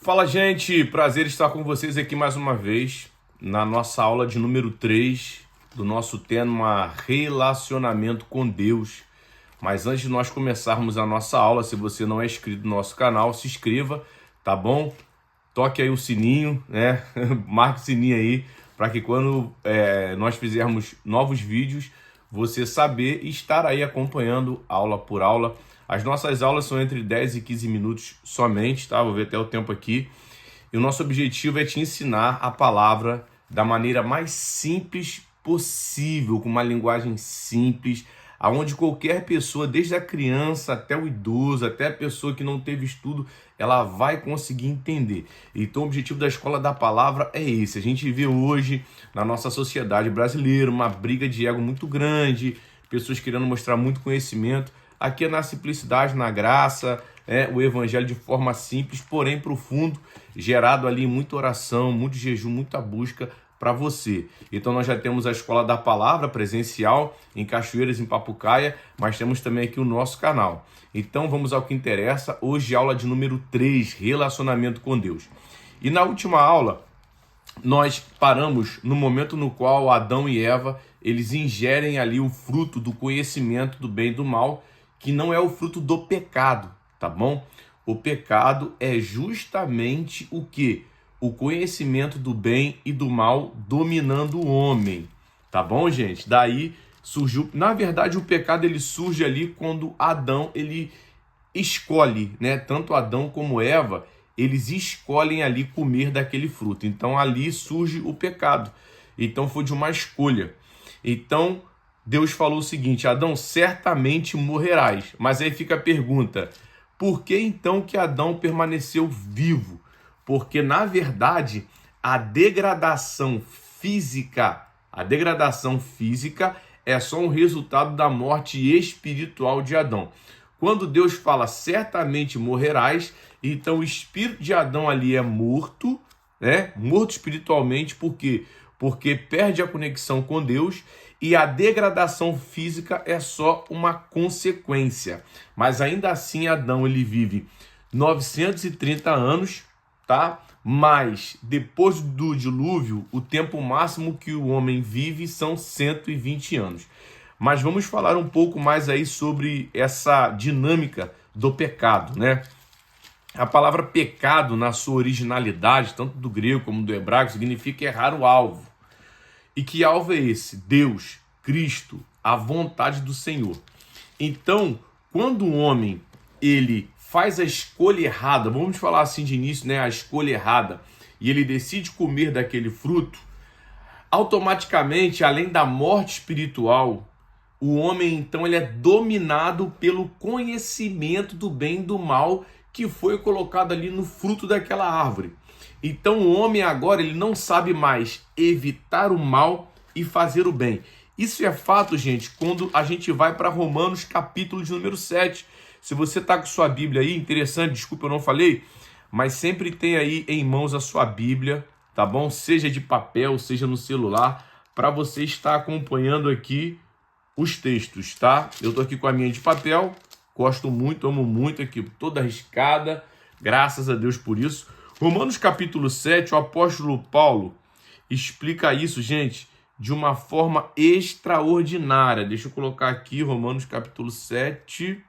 Fala, gente! Prazer estar com vocês aqui mais uma vez na nossa aula de número 3 do nosso tema Relacionamento com Deus. Mas antes de nós começarmos a nossa aula, se você não é inscrito no nosso canal, se inscreva, tá bom? Toque aí o sininho, né? Marque o sininho aí para que quando nós fizermos novos vídeos, você saber e estar aí acompanhando aula por aula. As nossas aulas são entre 10 e 15 minutos somente, tá? Vou ver até o tempo aqui. E o nosso objetivo é te ensinar a palavra da maneira mais simples possível, com uma linguagem simples, aonde qualquer pessoa, desde a criança até o idoso, até a pessoa que não teve estudo, ela vai conseguir entender. Então o objetivo da Escola da Palavra é esse. A gente vê hoje na nossa sociedade brasileira uma briga de ego muito grande, pessoas querendo mostrar muito conhecimento. Aqui é na simplicidade, na graça, o evangelho de forma simples, porém profundo, gerado ali muita oração, muito jejum, muita busca para você. Então nós já temos a Escola da Palavra presencial em Cachoeiras, em Papucaia, mas temos também aqui o nosso canal. Então vamos ao que interessa. Hoje aula de número 3, Relacionamento com Deus. E na última aula, nós paramos no momento no qual Adão e Eva, eles ingerem ali o fruto do conhecimento do bem e do mal, que não é o fruto do pecado, tá bom? O pecado é justamente o quê? O conhecimento do bem e do mal dominando o homem, tá bom, gente? Daí surgiu, na verdade, o pecado ele surge ali quando Adão ele escolhe, né? Tanto Adão como Eva, eles escolhem ali comer daquele fruto. Então ali surge o pecado. Então foi de uma escolha. Então Deus falou o seguinte: Adão, certamente morrerás. Mas aí fica a pergunta: por que então que Adão permaneceu vivo? Porque, na verdade, a degradação física é só um resultado da morte espiritual de Adão. Quando Deus fala certamente morrerás, então o espírito de Adão ali é morto, né? Morto espiritualmente, por quê? Porque perde a conexão com Deus. E a degradação física é só uma consequência. Mas ainda assim Adão ele vive 930 anos, tá? Mas depois do dilúvio, o tempo máximo que o homem vive são 120 anos. Mas vamos falar um pouco mais aí sobre essa dinâmica do pecado, né? A palavra pecado, na sua originalidade, tanto do grego como do hebraico, significa errar o alvo. E que alvo é esse? Deus, Cristo, a vontade do Senhor. Então, quando o homem ele faz a escolha errada, vamos falar assim de início, né? A escolha errada, e ele decide comer daquele fruto, automaticamente, além da morte espiritual, o homem então ele é dominado pelo conhecimento do bem e do mal que foi colocado ali no fruto daquela árvore. Então o homem agora ele não sabe mais evitar o mal e fazer o bem. Isso é fato, gente, quando a gente vai para Romanos capítulo de número 7. Se você está com sua Bíblia aí, interessante, desculpa eu não falei, mas sempre tem aí em mãos a sua Bíblia, tá bom? Seja de papel, seja no celular, para você estar acompanhando aqui os textos, tá? Eu tô aqui com a minha de papel, gosto muito, amo muito aqui, toda arriscada, graças a Deus por isso. Romanos capítulo 7, o apóstolo Paulo explica isso, gente, de uma forma extraordinária. Deixa eu colocar aqui Romanos capítulo 7.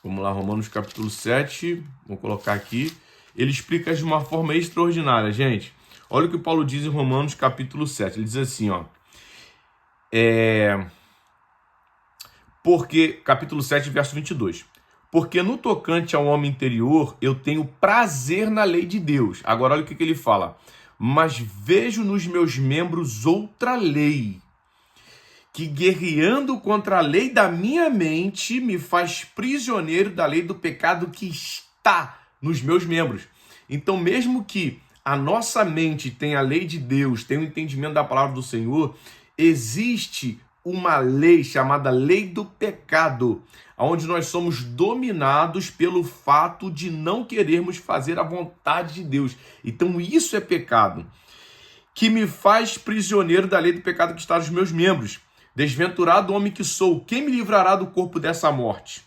Vamos lá, Romanos capítulo 7, vou colocar aqui. Ele explica de uma forma extraordinária, gente. Olha o que Paulo diz em Romanos capítulo 7. Ele diz assim, ó. Porque, capítulo 7, verso 22. Porque no tocante ao homem interior, eu tenho prazer na lei de Deus. Agora olha o que ele fala. Mas vejo nos meus membros outra lei, que guerreando contra a lei da minha mente, me faz prisioneiro da lei do pecado que está nos meus membros. Então, mesmo que a nossa mente tenha a lei de Deus, tenha o entendimento da palavra do Senhor, existe uma lei chamada lei do pecado, onde nós somos dominados pelo fato de não querermos fazer a vontade de Deus. Então isso é pecado, que me faz prisioneiro da lei do pecado que está nos meus membros. Desventurado homem que sou, quem me livrará do corpo dessa morte?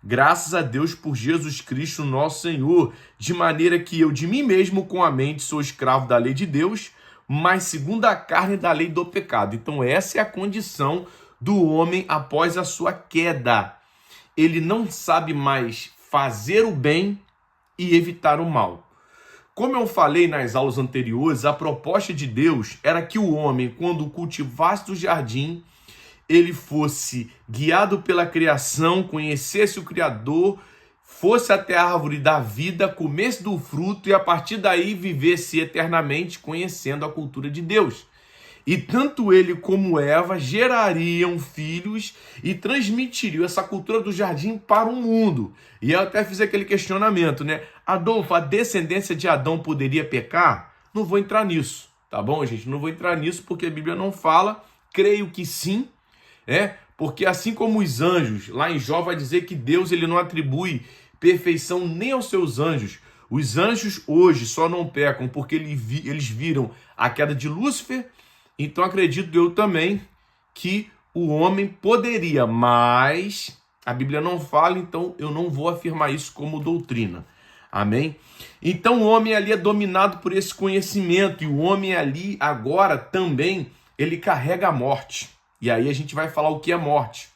Graças a Deus por Jesus Cristo, nosso Senhor, de maneira que eu de mim mesmo com a mente sou escravo da lei de Deus, mas segundo a carne da lei do pecado. Então essa é a condição do homem após a sua queda. Ele não sabe mais fazer o bem e evitar o mal. Como eu falei nas aulas anteriores, a proposta de Deus era que o homem, quando cultivasse o jardim, ele fosse guiado pela criação, conhecesse o Criador, fosse até a árvore da vida, comesse do fruto e a partir daí vivesse eternamente conhecendo a cultura de Deus. E tanto ele como Eva gerariam filhos e transmitiriam essa cultura do jardim para o mundo. E eu até fiz aquele questionamento, né? Adolfo, a descendência de Adão poderia pecar? Não vou entrar nisso, tá bom, gente? Não vou entrar nisso porque a Bíblia não fala. Creio que sim, porque assim como os anjos, lá em Jó vai dizer que Deus ele não atribui perfeição nem aos seus anjos. Os anjos hoje só não pecam porque eles viram a queda de Lúcifer. Então acredito eu também que o homem poderia, mas a Bíblia não fala, então eu não vou afirmar isso como doutrina. Amém? Então o homem ali é dominado por esse conhecimento e o homem ali agora também ele carrega a morte. E aí a gente vai falar o que é morte,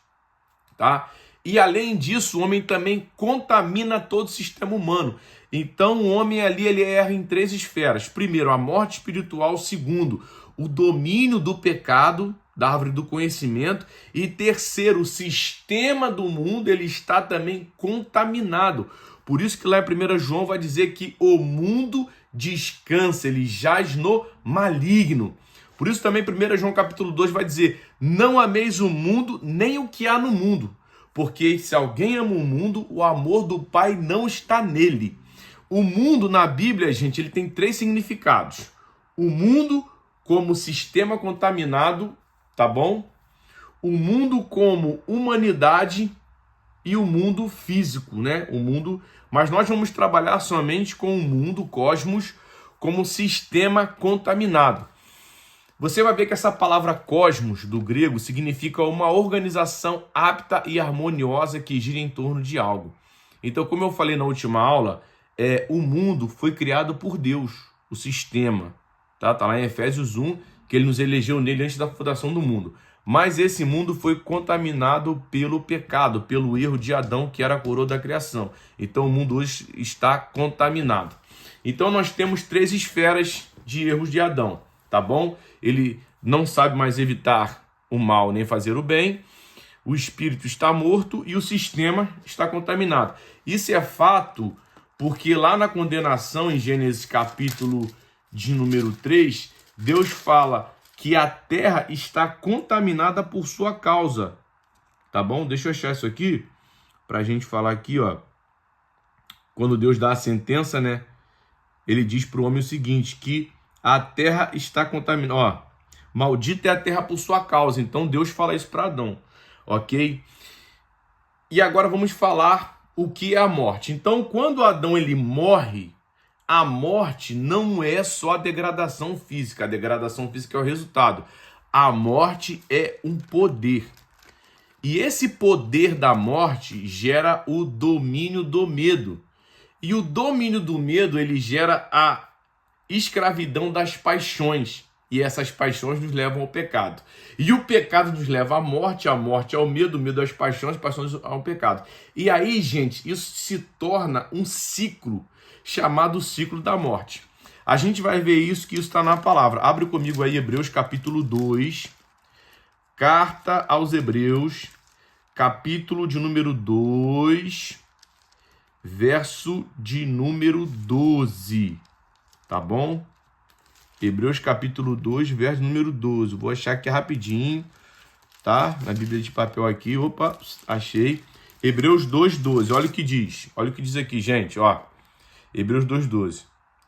tá? E além disso, o homem também contamina todo o sistema humano. Então o homem ali ele erra em 3 esferas. Primeiro, a morte espiritual. Segundo, o domínio do pecado, da árvore do conhecimento. E terceiro, o sistema do mundo ele está também contaminado. Por isso que lá em 1 João vai dizer que o mundo descansa, ele jaz no maligno. Por isso também 1 João capítulo 2 vai dizer: não ameis o mundo, nem o que há no mundo. Porque se alguém ama o mundo, o amor do Pai não está nele. O mundo na Bíblia, gente, ele tem 3 significados. O mundo como sistema contaminado, tá bom? O mundo como humanidade e o mundo físico, né? O mundo, mas nós vamos trabalhar somente com o mundo, cosmos, como sistema contaminado. Você vai ver que essa palavra cosmos, do grego, significa uma organização apta e harmoniosa que gira em torno de algo. Então, como eu falei na última aula, o mundo foi criado por Deus, o sistema. Tá lá em Efésios 1, que ele nos elegeu nele antes da fundação do mundo. Mas esse mundo foi contaminado pelo pecado, pelo erro de Adão, que era a coroa da criação. Então o mundo hoje está contaminado. Então nós temos 3 esferas de erros de Adão, tá bom? Ele não sabe mais evitar o mal nem fazer o bem, o espírito está morto e o sistema está contaminado. Isso é fato porque lá na condenação, em Gênesis capítulo de número 3, Deus fala que a terra está contaminada por sua causa, tá bom? Deixa eu achar isso aqui, para a gente falar aqui, ó. Quando Deus dá a sentença, né? Ele diz para o homem o seguinte, que a terra está contaminada, ó. Maldita é a terra por sua causa. Então Deus fala isso para Adão, ok? E agora vamos falar o que é a morte. Então, quando Adão ele morre, a morte não é só a degradação física. A degradação física é o resultado. A morte é um poder. E esse poder da morte gera o domínio do medo. E o domínio do medo, ele gera a escravidão das paixões. E essas paixões nos levam ao pecado. E o pecado nos leva à morte ao medo, o medo às paixões ao pecado. E aí, gente, isso se torna um ciclo chamado ciclo da morte. A gente vai ver isso, que isso está na palavra. Abre comigo aí Hebreus capítulo 2, carta aos Hebreus, capítulo de número 2, verso de número 12, tá bom? Hebreus capítulo 2, verso número 12. Vou achar aqui rapidinho, tá? Na Bíblia de papel aqui, opa, achei. Hebreus 2, 12, olha o que diz. Olha o que diz aqui, gente, ó. Hebreus 2:12.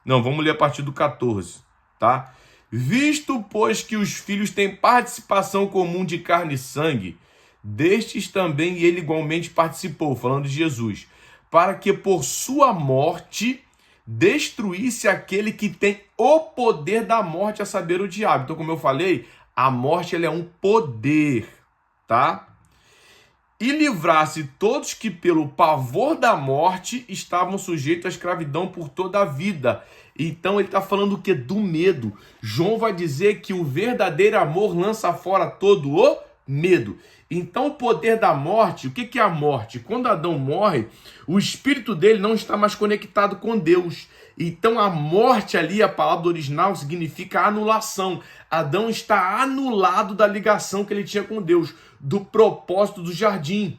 Não, vamos ler a partir do 14, tá? Visto, pois, que os filhos têm participação comum de carne e sangue, destes também ele igualmente participou, falando de Jesus, para que por sua morte destruísse aquele que tem o poder da morte, a saber, o diabo. Então, como eu falei, a morte ela é um poder, tá? e livrasse todos que pelo pavor da morte estavam sujeitos à escravidão por toda a vida. Então ele está falando o quê? Do medo. João vai dizer que o verdadeiro amor lança fora todo o medo. Então o poder da morte, o que é a morte? Quando Adão morre, o espírito dele não está mais conectado com Deus. Então a morte ali, a palavra original, significa anulação. Adão está anulado da ligação que ele tinha com Deus, do propósito do jardim.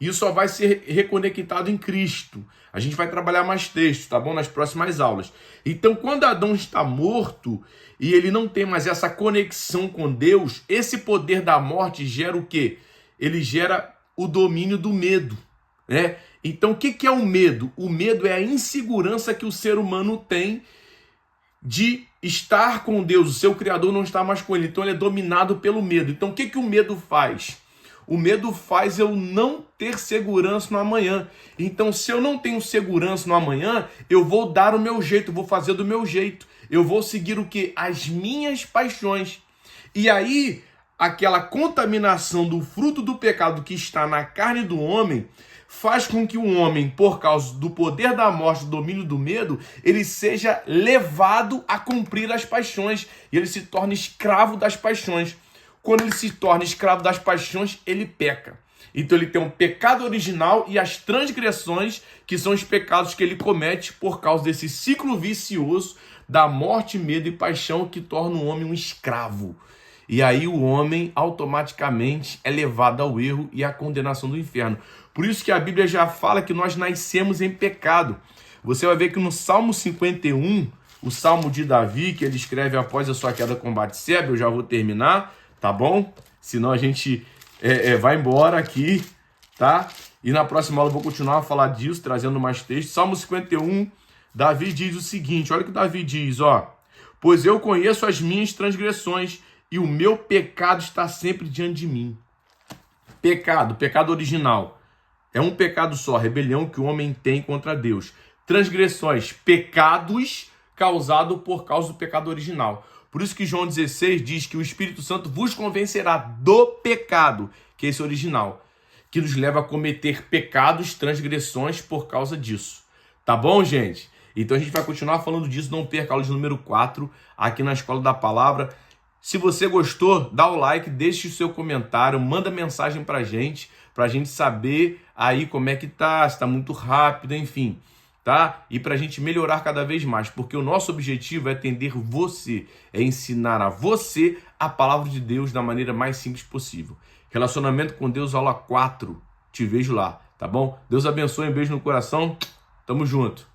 Isso só vai ser reconectado em Cristo. A gente vai trabalhar mais textos, tá bom? Nas próximas aulas. Então, quando Adão está morto e ele não tem mais essa conexão com Deus, esse poder da morte gera o quê? Ele gera o domínio do medo, né? Então, o que é o medo? O medo é a insegurança que o ser humano tem de estar com Deus. O seu Criador não está mais com ele. Então, ele é dominado pelo medo. Então, o que o medo faz? O medo faz eu não ter segurança no amanhã. Então, se eu não tenho segurança no amanhã, eu vou dar o meu jeito, vou fazer do meu jeito. Eu vou seguir o quê? As minhas paixões. E aí, aquela contaminação do fruto do pecado que está na carne do homem faz com que o homem, por causa do poder da morte, do domínio do medo, ele seja levado a cumprir as paixões. E ele se torna escravo das paixões. Quando ele se torna escravo das paixões, ele peca. Então ele tem um pecado original e as transgressões, que são os pecados que ele comete por causa desse ciclo vicioso da morte, medo e paixão que torna o homem um escravo. E aí o homem automaticamente é levado ao erro e à condenação do inferno. Por isso que a Bíblia já fala que nós nascemos em pecado. Você vai ver que no Salmo 51, o Salmo de Davi, que ele escreve após a sua queda com Batseba, eu já vou terminar, tá bom? Senão a gente vai embora aqui, tá? E na próxima aula eu vou continuar a falar disso, trazendo mais textos. Salmo 51, Davi diz o seguinte, olha o que Davi diz, ó. Pois eu conheço as minhas transgressões e o meu pecado está sempre diante de mim. Pecado original. É um pecado só, rebelião que o homem tem contra Deus. Transgressões, pecados causados por causa do pecado original. Por isso que João 16 diz que o Espírito Santo vos convencerá do pecado, que é esse original, que nos leva a cometer pecados, transgressões por causa disso. Tá bom, gente? Então a gente vai continuar falando disso, não perca a aula de número 4 aqui na Escola da Palavra. Se você gostou, dá o like, deixe o seu comentário, manda mensagem pra gente saber aí como é que tá, se tá muito rápido, enfim, tá? E pra gente melhorar cada vez mais, porque o nosso objetivo é atender você, é ensinar a você a palavra de Deus da maneira mais simples possível. Relacionamento com Deus, aula 4. Te vejo lá, tá bom? Deus abençoe, um beijo no coração, tamo junto.